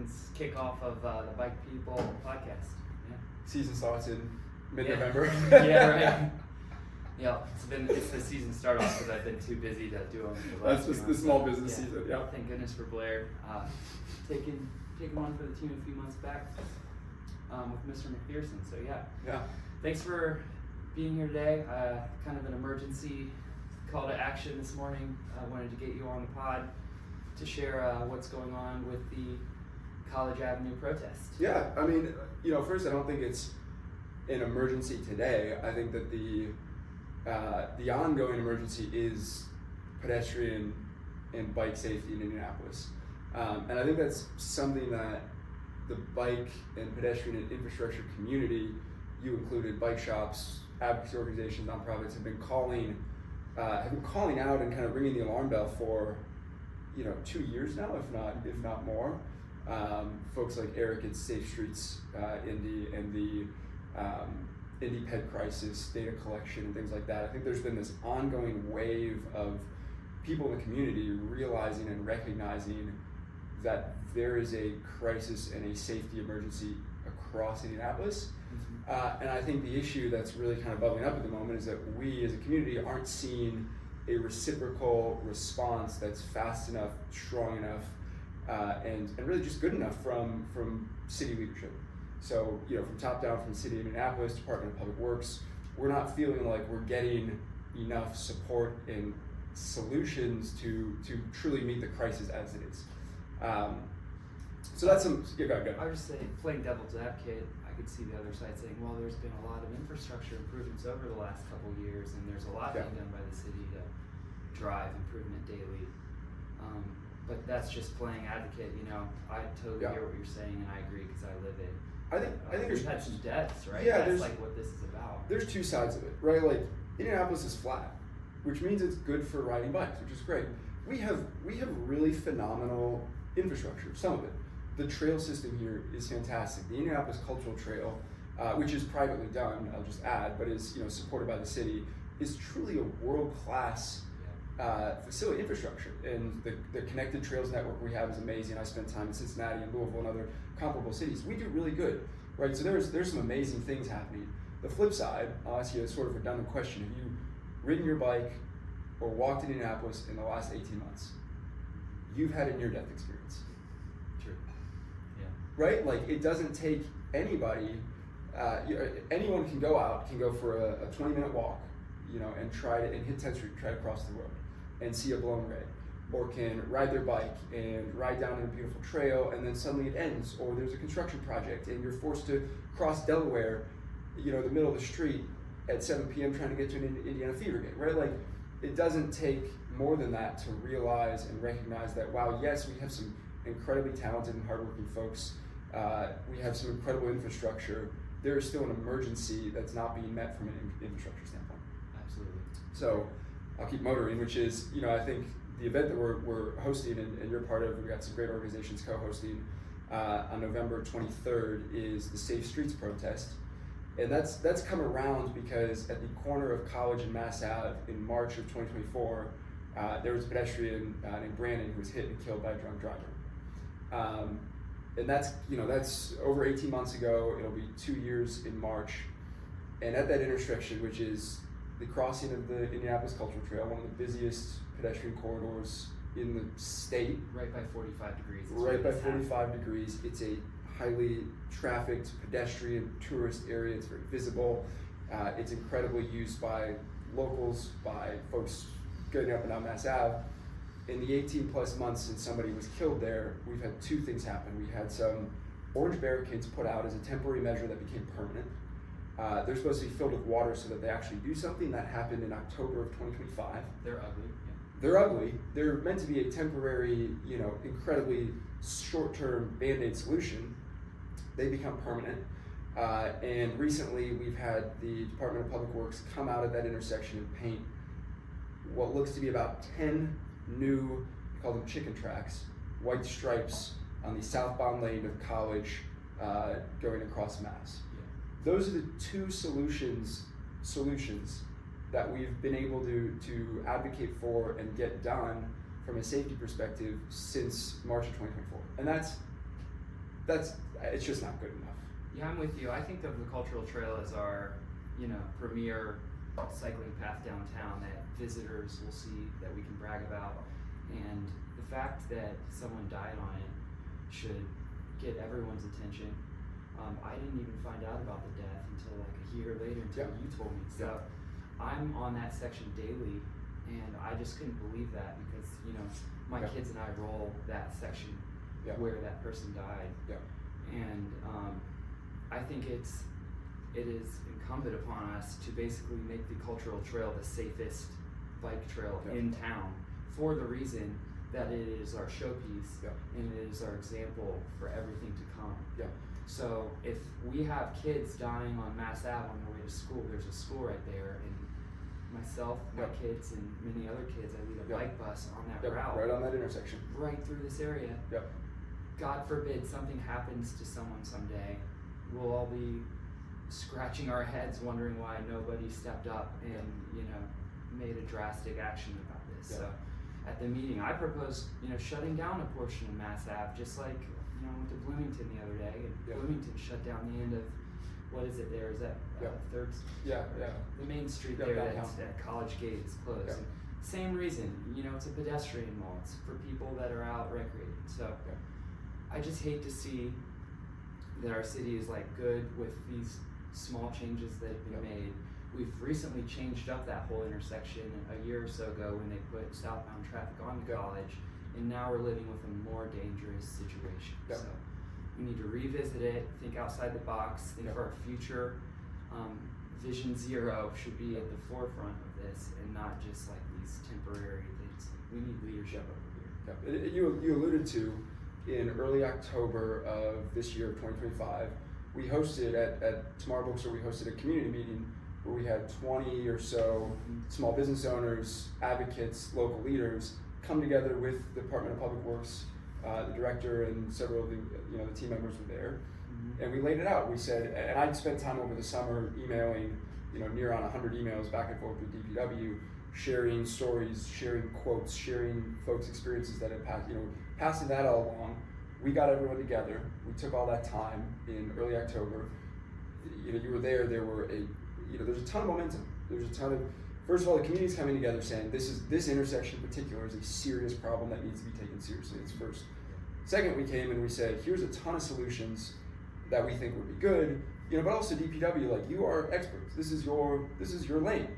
season's kickoff of the Bike People podcast. Yeah. Season starts in mid-November. Yeah, right. Yeah, it's the season start off because I've been too busy to do them. That's just the small business season. Yeah. Thank goodness for Blair taking one for the team a few months back with Mr. McPherson. So yeah. Thanks for being here today. Kind of an emergency call to action this morning. I wanted to get you on the pod to share what's going on with the College Avenue protest. Yeah, I mean, first, I don't think it's an emergency today. I think that the ongoing emergency is pedestrian and bike safety in Indianapolis. And I think that's something that the bike and pedestrian and infrastructure community, you included, bike shops, advocacy organizations, nonprofits, have been calling out and kind of ringing the alarm bell for 2 years now, if not more. Folks like Eric at Safe Streets, Indy, and the Indy Ped Crisis, data collection, and things like that. I think there's been this ongoing wave of people in the community realizing and recognizing that there is a crisis and a safety emergency across Indianapolis. And I think the issue that's really kind of bubbling up at the moment is that we as a community aren't seeing a reciprocal response that's fast enough, strong enough, and really just good enough from city leadership. So, from top down, from the City of Indianapolis, Department of Public Works, we're not feeling like we're getting enough support and solutions to truly meet the crisis as it is. So that's some, go ahead. I would just say, playing devil's advocate, I could see the other side saying, well, there's been a lot of infrastructure improvements over the last couple of years, and there's a lot being done by the city to drive improvement daily. But that's just playing advocate. I totally hear what you're saying, and I agree because I live it. I think we've had some deaths, right? Yeah, that's like what this is about. There's two sides of it, right? Like, Indianapolis is flat, which means it's good for riding bikes, which is great. We have really phenomenal infrastructure, some of it. The trail system here is fantastic. The Indianapolis Cultural Trail, which is privately done, I'll just add, but is supported by the city, is truly a world-class facility infrastructure. And the Connected Trails network we have is amazing. I spent time in Cincinnati and Louisville and other comparable cities. We do really good, right? So there's some amazing things happening. The flip side, I'll ask you a sort of redundant question. Have you ridden your bike or walked in Indianapolis in the last 18 months? You've had a near-death experience. True. Yeah. Right? Like, it doesn't take anybody, anyone can go for a 20-minute walk, and hit 10th Street, try to cross the road and see a blown red, or can ride their bike and ride down a beautiful trail, and then suddenly it ends, or there's a construction project and you're forced to cross Delaware, the middle of the street at 7 p.m. trying to get to an Indiana fever game, right? Like, it doesn't take more than that to realize and recognize that, wow, yes, we have some incredibly talented and hardworking folks. We have some incredible infrastructure. There is still an emergency that's not being met from an infrastructure standpoint. Absolutely. So I'll keep motoring, which is, I think the event that we're hosting and you're part of, we've got some great organizations co-hosting on November 23rd is the Safe Streets protest. And that's come around because at the corner of College and Mass Ave in March of 2024, there was a pedestrian named Brandon who was hit and killed by a drunk driver. And that's over 18 months ago. It'll be 2 years in March. And at that intersection, which is the crossing of the Indianapolis Cultural Trail, one of the busiest pedestrian corridors in the state. Right by 45 degrees. Right by 45 degrees. It's a highly trafficked pedestrian tourist area. It's very visible. It's incredibly used by locals, by folks getting up and down Mass Ave. In the 18 plus months since somebody was killed there, we've had two things happen. We had some orange barricades put out as a temporary measure that became permanent. They're supposed to be filled with water so that they actually do something. That happened in October of 2025. They're ugly. Yeah. They're ugly. They're meant to be a temporary, incredibly short-term Band-Aid solution. They become permanent. And recently we've had the Department of Public Works come out at that intersection and paint what looks to be about 10 new, we call them chicken tracks, white stripes on the southbound lane of College going across Mass. Yeah. Those are the two solutions that we've been able to advocate for and get done from a safety perspective since March of 2024. And it's just not good enough. Yeah, I'm with you. I think of the cultural trail as our, premier cycling path downtown that visitors will see, that we can brag about. And the fact that someone died on it should get everyone's attention. I didn't even find out about the death until like a year later, until you told me. So I'm on that section daily, and I just couldn't believe that because, my kids and I roll that section where that person died. And I think it is incumbent upon us to basically make the cultural trail the safest bike trail in town, for the reason that it is our showpiece and it is our example for everything to come. So if we have kids dying on Mass Ave on their way to school, there's a school right there, and myself, my kids, and many other kids, I lead a bike bus on that route. Right on that intersection. Right through this area. God forbid something happens to someone someday, we'll all be scratching our heads wondering why nobody stepped up and, made a drastic action about this. So at the meeting, I proposed, shutting down a portion of Mass Ave, just like, I went to Bloomington the other day, and Bloomington shut down the end of, what is it there? Is that Third? The main street there, that College Gate is closed. And same reason, it's a pedestrian mall. It's for people that are out recreating. So I just hate to see that our city is like good with these small changes that have been made. We've recently changed up that whole intersection a year or so ago when they put southbound traffic on the college, and now we're living with a more dangerous situation. So we need to revisit it, think outside the box, think of our future. Vision Zero should be at the forefront of this, and not just like these temporary things. We need leadership over here. You alluded to, in early October of this year, 2025, we hosted at Tomorrow Bookstore, we hosted a community meeting where we had 20 or so small business owners, advocates, local leaders come together with the Department of Public Works, the director and several of the team members were there. And we laid it out. We said, and I'd spent time over the summer emailing, near on 100 emails back and forth with DPW, sharing stories, sharing quotes, sharing folks' experiences that had passed, passing that all along. We got everyone together. We took all that time in early October. You were there. There were there's a ton of momentum. There's a ton of, first of all, the community's coming together saying this intersection in particular is a serious problem that needs to be taken seriously. It's first. Second, we came and we said, here's a ton of solutions that we think would be good, but also DPW, like, you are experts. This is your lane,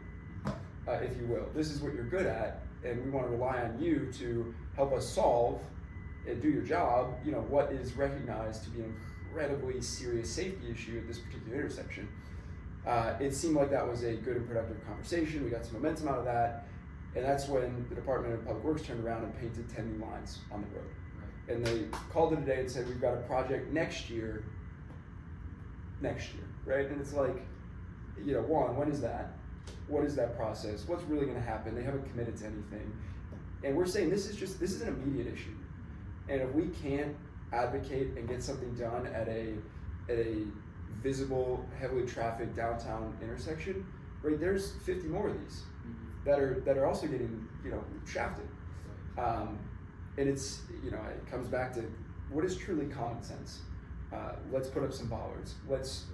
if you will. This is what you're good at, and we want to rely on you to help us solve and do your job, what is recognized to be an incredibly serious safety issue at this particular intersection. It seemed like that was a good and productive conversation. We got some momentum out of that, and that's when the Department of Public Works turned around and painted 10 new lines on the road. And they called it a day and said, we've got a project next year, right? And it's like, when is that? What is that process? What's really gonna happen? They haven't committed to anything. And we're saying this is an immediate issue. And if we can't advocate and get something done at a visible, heavily trafficked downtown intersection, right, there's 50 more of these that are also getting, shafted. And it's, it comes back to what is truly common sense. Let's put up some bollards. Let's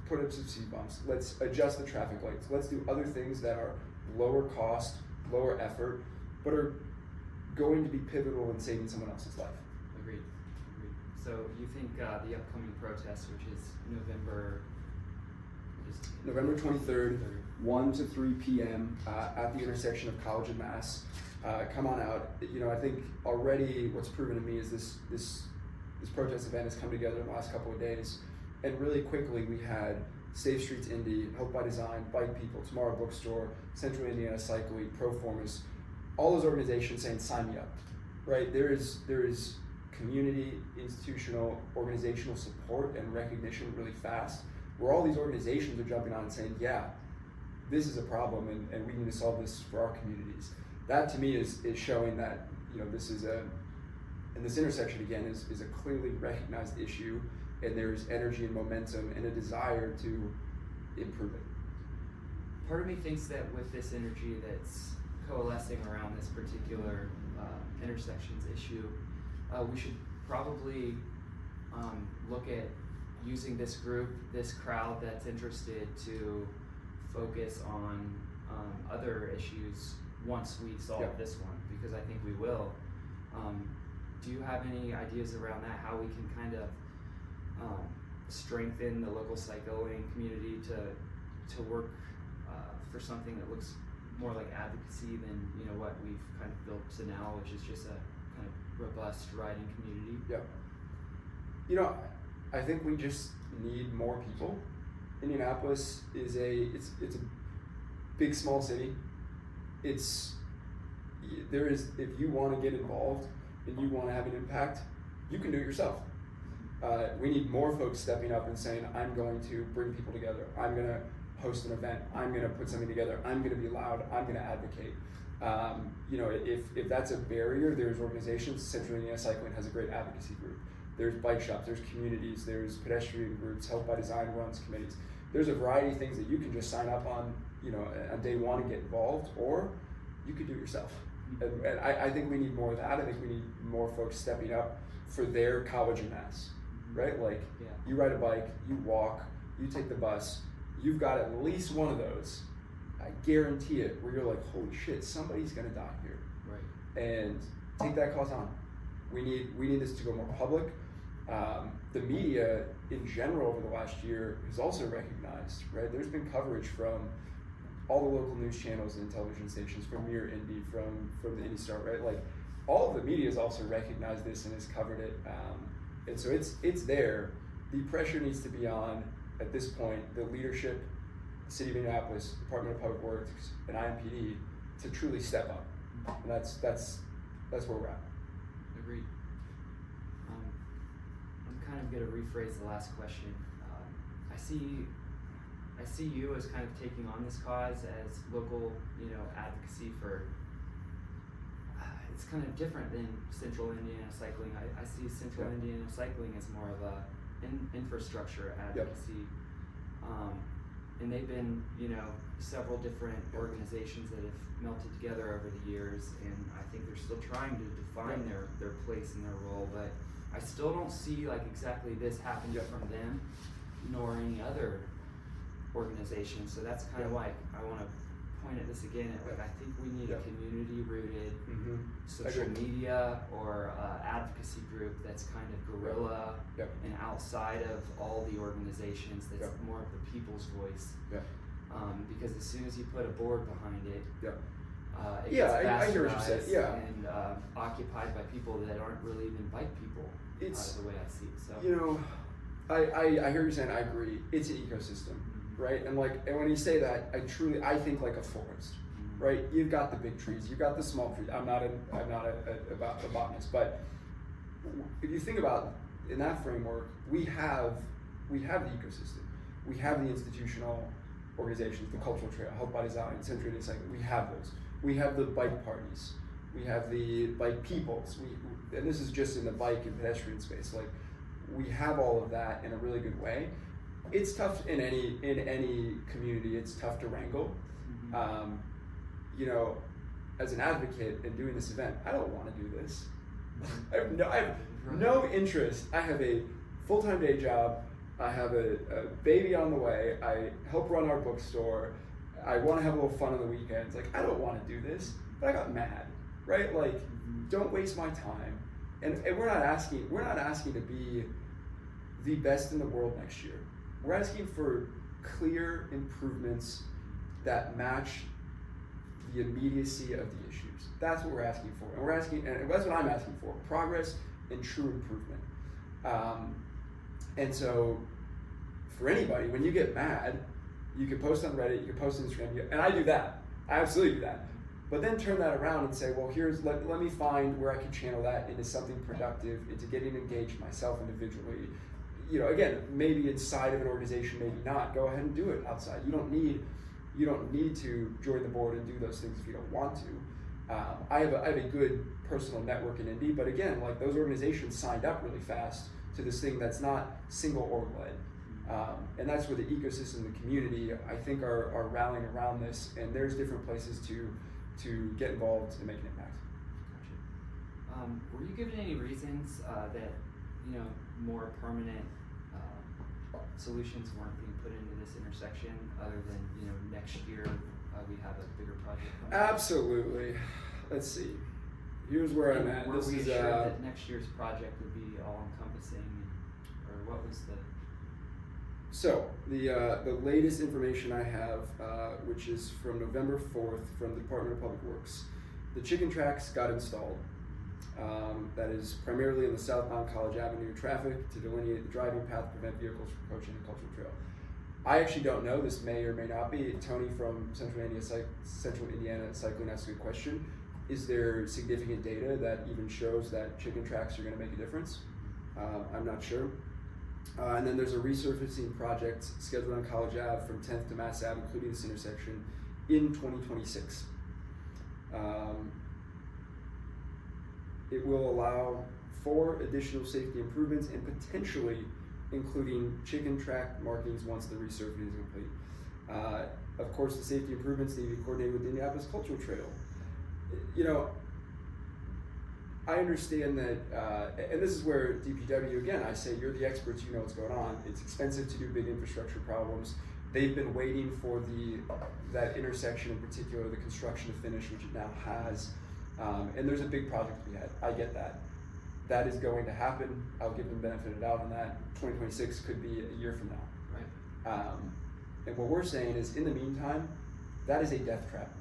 put up some speed bumps. Let's adjust the traffic lights. Let's do other things that are lower cost, lower effort, but are going to be pivotal in saving someone else's life. Agreed. So you think the upcoming protest, which is November 23rd, 1 to 3 p.m. At the intersection of College and Mass. Come on out. I think already what's proven to me is this protest event has come together in the last couple of days, and really quickly we had Safe Streets Indy, Hope by Design, Bike People, Tomorrow Bookstore, Central Indiana Cycling, Proformis, all those organizations saying sign me up. Right? There is community, institutional, organizational support and recognition really fast, where all these organizations are jumping on and saying, yeah, this is a problem and we need to solve this for our communities. That to me is showing that this is and this intersection again is a clearly recognized issue, and there's energy and momentum and a desire to improve it. Part of me thinks that with this energy that's coalescing around this particular intersections issue, we should probably look at using this group, this crowd that's interested to focus on other issues once we solve this one, because I think we will. Do you have any ideas around that, how we can kind of strengthen the local cycling community to work for something that looks more like advocacy than what we've kind of built to now, which is just a kind of robust riding community? Yeah. I think we just need more people. Indianapolis is it's a big, small city. If you want to get involved and you want to have an impact, you can do it yourself. We need more folks stepping up and saying, I'm going to bring people together. I'm going to host an event. I'm going to put something together. I'm going to be loud. I'm going to advocate. If that's a barrier, there's organizations. Central Indiana Cycling has a great advocacy group. There's bike shops, there's communities, there's pedestrian groups, Help by Design runs committees. There's a variety of things that you can just sign up on, on day one and get involved, or you could do it yourself. And I think we need more of that. I think we need more folks stepping up for their college and mass, right? Like, you ride a bike, you walk, you take the bus, you've got at least one of those, I guarantee it, where you're like, holy shit, somebody's gonna die here. Right. And take that cause on. We need this to go more public. The media in general over the last year has also recognized, right? There's been coverage from all the local news channels and television stations, from Mirror Indy, from the Indy Star, right? Like, all of the media has also recognized this and has covered it. And so it's there. The pressure needs to be on, at this point, the leadership, City of Indianapolis, Department of Public Works, and IMPD to truly step up. And that's where we're at. Agreed. I'm kind of going to rephrase the last question. I see you as kind of taking on this cause as local, advocacy for. It's kind of different than Central Indiana Cycling. I see Central Indiana Cycling as more of a infrastructure advocacy. And they've been, several different organizations that have melted together over the years, and I think they're still trying to define their place and their role, but I still don't see like exactly this happening from them, nor any other organization. So that's kind of like, I want to point at this again, like I think we need a community-rooted social media or advocacy group that's kind of guerrilla and outside of all the organizations, that's more of the people's voice. Because as soon as you put a board behind it, it gets bastardized and occupied by people that aren't really even bike people. It's the way I see it. So I hear you saying, I agree. It's an ecosystem, right? And when you say that, I think like a forest, right? You've got the big trees, you've got the small trees. I'm not a botanist, but if you think about in that framework, we have the ecosystem, we have the institutional organizations, the Cultural Trail, Help by Design, Central Indiana Cycling. We have those. We have the bike parties. We have the bike peoples. And this is just in the bike and pedestrian space. Like, we have all of that in a really good way. It's tough in any community. It's tough to wrangle. As an advocate in doing this event, I don't want to do this. I have no interest. I have a full-time day job. I have a baby on the way. I help run our bookstore. I want to have a little fun on the weekends. Like, I don't want to do this, but I got mad, right? Like, don't waste my time. And we're not asking to be the best in the world next year. We're asking for clear improvements that match the immediacy of the issues. That's what we're asking for. And that's what I'm asking for: progress and true improvement. And so, for anybody, when you get mad, you can post on Reddit, you can post on Instagram, and I do that. I absolutely do that. But then turn that around and say, well, let me find where I can channel that into something productive, into getting engaged myself individually. Again, maybe inside of an organization, maybe not. Go ahead and do it outside. You don't need to join the board and do those things if you don't want to. I have a good personal network in Indy, but again, like, those organizations signed up really fast to this thing that's not single org led. And that's where the ecosystem, the community, I think are rallying around this, and there's different places to get involved and make an impact. Gotcha. Were you given any reasons that more permanent solutions weren't being put into this intersection, other than next year we have a bigger project coming up? Absolutely. Let's see. Here's where I'm at. Were This we is sure that next year's project would be all encompassing, or what was the? So the latest information I have, which is from November 4th from the Department of Public Works, the chicken tracks got installed. That is primarily in the southbound College Avenue traffic to delineate the driving path, prevent vehicles from approaching the cultural trail. I actually don't know. This may or may not be. Tony from Central Indiana Cycling asked a good question. Is there significant data that even shows that chicken tracks are going to make a difference? I'm not sure. And then there's a resurfacing project scheduled on College Ave from 10th to Mass Ave, including this intersection, in 2026. It will allow 4 additional safety improvements and potentially including chicken track markings once the resurfacing is complete. Of course, the safety improvements need to be coordinated with the Indianapolis Cultural Trail. I understand that, and this is where DPW, again, I say, you're the experts, you know what's going on. It's expensive to do big infrastructure problems. They've been waiting for that intersection in particular, the construction to finish, which it now has. And there's a big project to be had. I get that. That is going to happen. I'll give them benefit of the doubt on that. 2026 could be a year from now. Right. And what we're saying is, in the meantime, that is a death trap.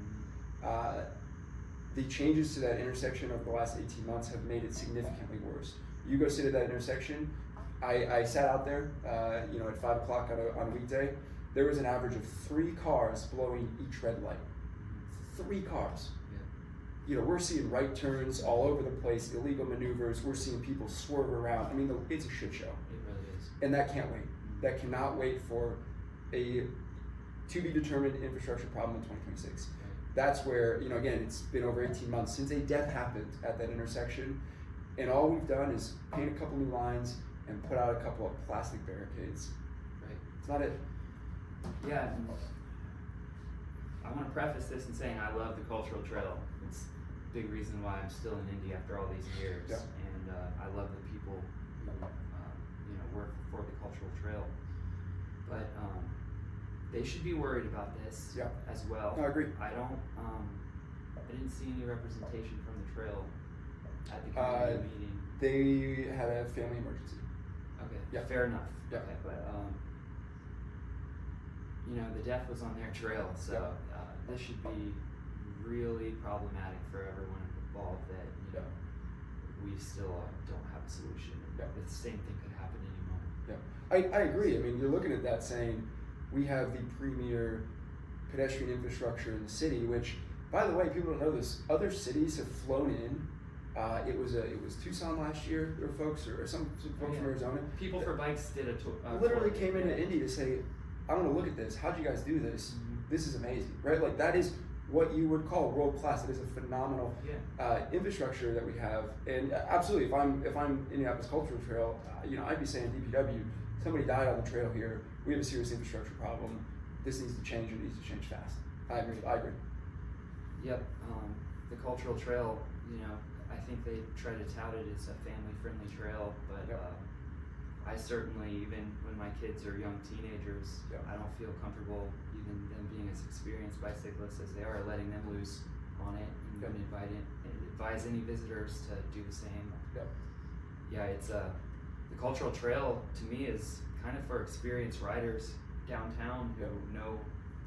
The changes to that intersection over the last 18 months have made it significantly worse. You go sit at that intersection. I sat out there, at 5 o'clock on a weekday. There was an average of 3 cars blowing each red light. 3 cars. Yeah. We're seeing right turns all over the place, illegal maneuvers. We're seeing people swerve around. I mean, it's a shit show. It really is. And that can't wait. That cannot wait for a to-be-determined infrastructure problem in 2026. That's where, again, it's been over 18 months since a death happened at that intersection, and all we've done is paint a couple new lines and put out a couple of plastic barricades. Right. It's not it. Yeah, I want to preface this in saying I love the cultural trail. It's a big reason why I'm still in Indy after all these years, yeah. And I love the people who work for the cultural trail. But they should be worried about this as well. No, I agree. I didn't see any representation from the trail at the community meeting. They had a family emergency. Okay. Yeah. Fair enough. Yeah. Okay, but the death was on their trail, so this should be really problematic for everyone involved. That we still don't have a solution. Yeah. The same thing could happen any moment. Yeah, I agree. I mean, you're looking at that saying we have the premier pedestrian infrastructure in the city, which, by the way, people don't know this. Other cities have flown in. It was Tucson last year. There were folks, or some folks from Arizona. People for Bikes did a tour. Literally came into Indy to say, "I want to look at this. How'd you guys do this? Mm-hmm. This is amazing, right? Like that is what you would call world class. It is a phenomenal infrastructure that we have, and absolutely, if I'm Indianapolis Cultural Trail, I'd be saying DPW. Somebody died on the trail here. We have a serious infrastructure problem. This needs to change. It needs to change fast. I agree. Yep. The cultural trail, I think they try to tout it as a family-friendly trail, but I certainly, even when my kids are young teenagers, I don't feel comfortable, even them being as experienced bicyclists as they are, letting them loose on it and advise any visitors to do the same. Yeah, it's the cultural trail to me is kind of for experienced riders downtown who know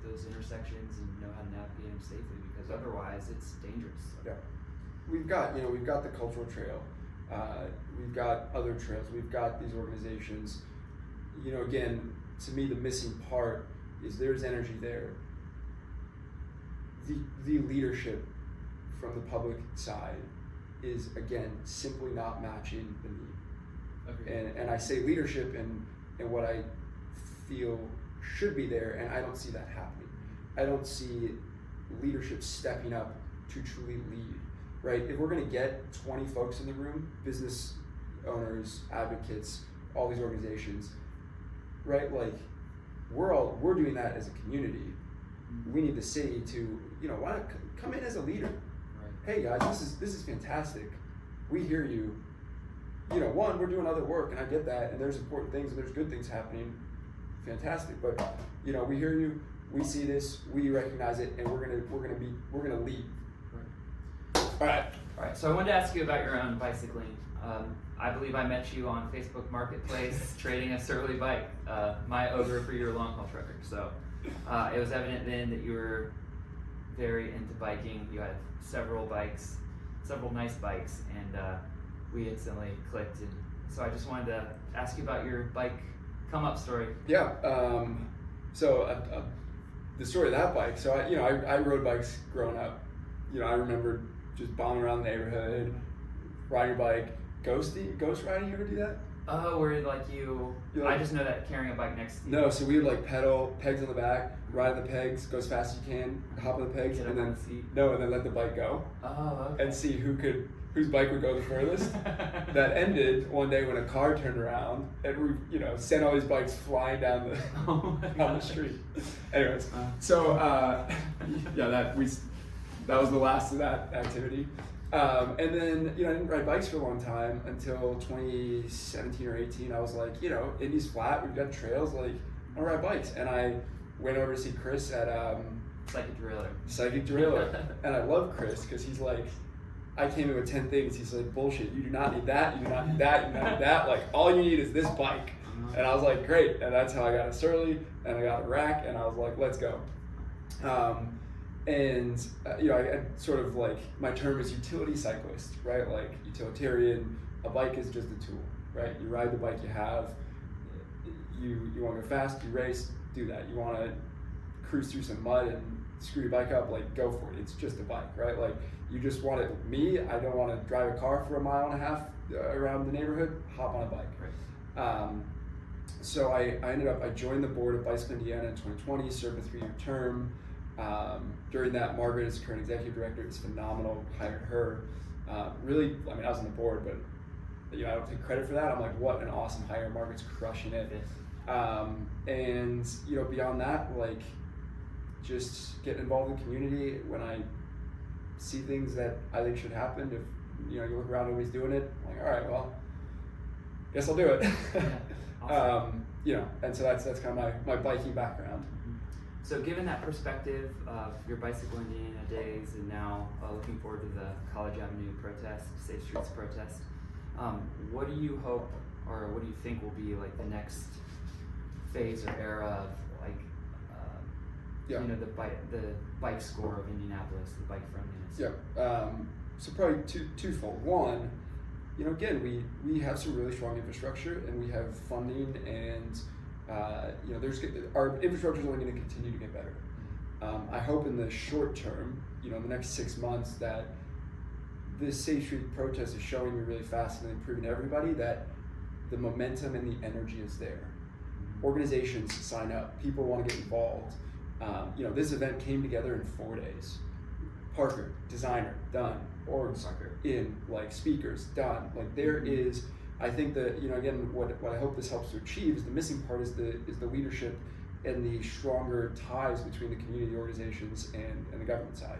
those intersections and know how to navigate them safely, because otherwise it's dangerous. We've got the cultural trail. We've got other trails. We've got these organizations. Again, to me, the missing part is there's energy there. The leadership from the public side is, again, simply not matching the need. Okay. And I say leadership and what I feel should be there, and I don't see that happening. I don't see leadership stepping up to truly lead. Right? If we're going to get 20 folks in the room, business owners, advocates, all these organizations, right? Like we're doing that as a community. We need the city to, why not come in as a leader? Right. Hey guys, this is fantastic. We hear you. one, we're doing other work, and I get that, and there's important things and there's good things happening, fantastic. But we hear you, we see this, we recognize it, and we're gonna lead. Right. All right. So I wanted to ask you about your own bicycling. I believe I met you on Facebook Marketplace trading a Surly bike, my ogre for your long haul trucker. So it was evident then that you were very into biking. You had several nice bikes, and we instantly clicked. And so I just wanted to ask you about your bike come up story. Yeah. The story of that bike. So I rode bikes growing up. I remember just bombing around the neighborhood, riding a bike. Ghost riding, you ever do that? Oh, where I just know that carrying a bike next to you. No, so we would pedal, pegs on the back, ride the pegs, go as fast as you can, hop on the pegs, and then let the bike go. Oh, okay. And see whose bike would go the furthest. That ended one day when a car turned around and we sent all these bikes flying down the street. Anyways, so that was the last of that activity. And then, I didn't ride bikes for a long time until 2017 or 18. I was like, Indy's flat, we've got trails, I want to ride bikes. And I went over to see Chris at Psychic Driller. And I love Chris because he's like, I came in with 10 things. He's like, bullshit, you do not need that, you do not need that, you do not need that. All you need is this bike. And I was like, great. And that's how I got a Surly, and I got a rack, and I was like, let's go. I sort of my term is utility cyclist, right? Utilitarian, a bike is just a tool, right? You ride the bike you have, you want to go fast, you race, do that. You want to cruise through some mud and screw your bike up, go for it. It's just a bike, right? You just want it. I don't want to drive a car for 1.5 miles around the neighborhood, hop on a bike. Right. So I joined the board of Bicycle Indiana in 2020, served a 3-year term. During that, Margaret is the current executive director. It's phenomenal. Hired her. Really, I was on the board, but I don't take credit for that. I'm like, what an awesome hire. Margaret's crushing it. And beyond that, just getting involved in the community. When I see things that I think should happen, if you look around, nobody's doing it, I'm like, all right, well, guess I'll do it. Awesome. And so that's kind of my biking background. So given that perspective of your Bicycle Indiana days and now looking forward to the College Avenue protest, Safe Streets protest, what do you hope or what do you think will be the next phase or era of the bike score of Indianapolis, the bike friendliness? Yeah. So probably twofold. One, again, we have some really strong infrastructure and we have funding and our infrastructure is only going to continue to get better. I hope in the short term, in the next 6 months, that this Safe Street protest is showing me really fast and improving to everybody that the momentum and the energy is there. Organizations sign up, people want to get involved. This event came together in 4 days. Parker, designer, done. Orgs in, speakers, done. There is. I think that again, what I hope this helps to achieve is the missing part is the leadership and the stronger ties between the community organizations and the government side.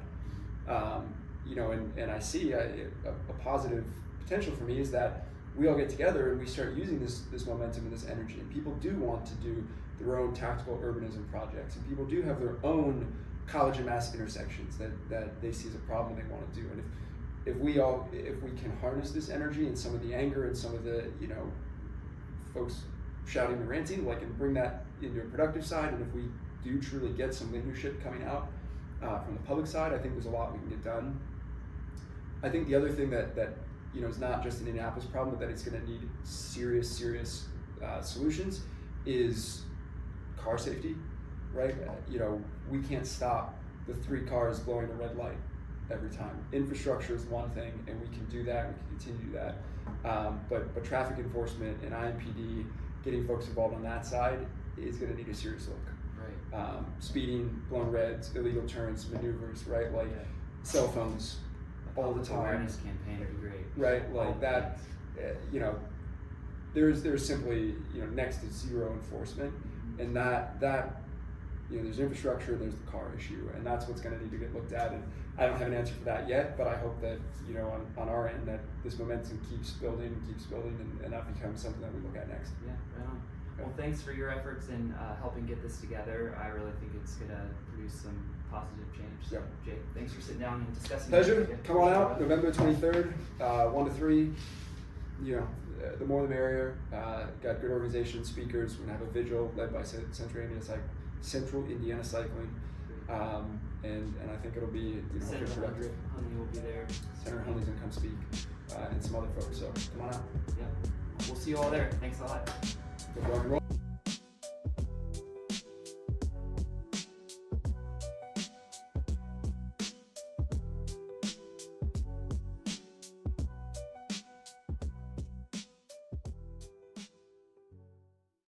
And I see a positive potential for me is that we all get together and we start using this momentum and this energy, and people do want to do their own tactical urbanism projects, and people do have their own college and mass intersections that they see as a problem they want to do. And if we can harness this energy and some of the anger and some of the folks shouting and ranting, and bring that into a productive side, and if we do truly get some leadership coming out from the public side, I think there's a lot we can get done. I think the other thing that is not just an Indianapolis problem, but that it's going to need serious solutions is car safety, right? We can't stop the 3 cars blowing a red light every time. Infrastructure is one thing, and we can do that. We can continue to do that. But traffic enforcement and IMPD, getting folks involved on that side is going to need a serious look. Right. Speeding, blowing reds, illegal turns, maneuvers, right? Cell phones all the time. Awareness campaign would be great. Right, that. There's simply next to zero enforcement, and that there's infrastructure, there's the car issue, and that's what's going to need to get looked at. And I don't have an answer for that yet, but I hope that on our end that this momentum keeps building, and that becomes something that we look at next. Yeah, right on. Well, thanks for your efforts in helping get this together. I really think it's going to produce some positive change. So, Jake, thanks for sitting down and discussing. Pleasure. Come on out, November 23rd, 1 to 3. The more the merrier. Got good organization, speakers. We're gonna have a vigil led by Central Indiana Cycling, and I think it'll be Senator Hunley will be there. Senator Hunley's gonna come speak, and some other folks. So come on out. Yeah, we'll see you all there. Thanks a lot. Go rock and roll.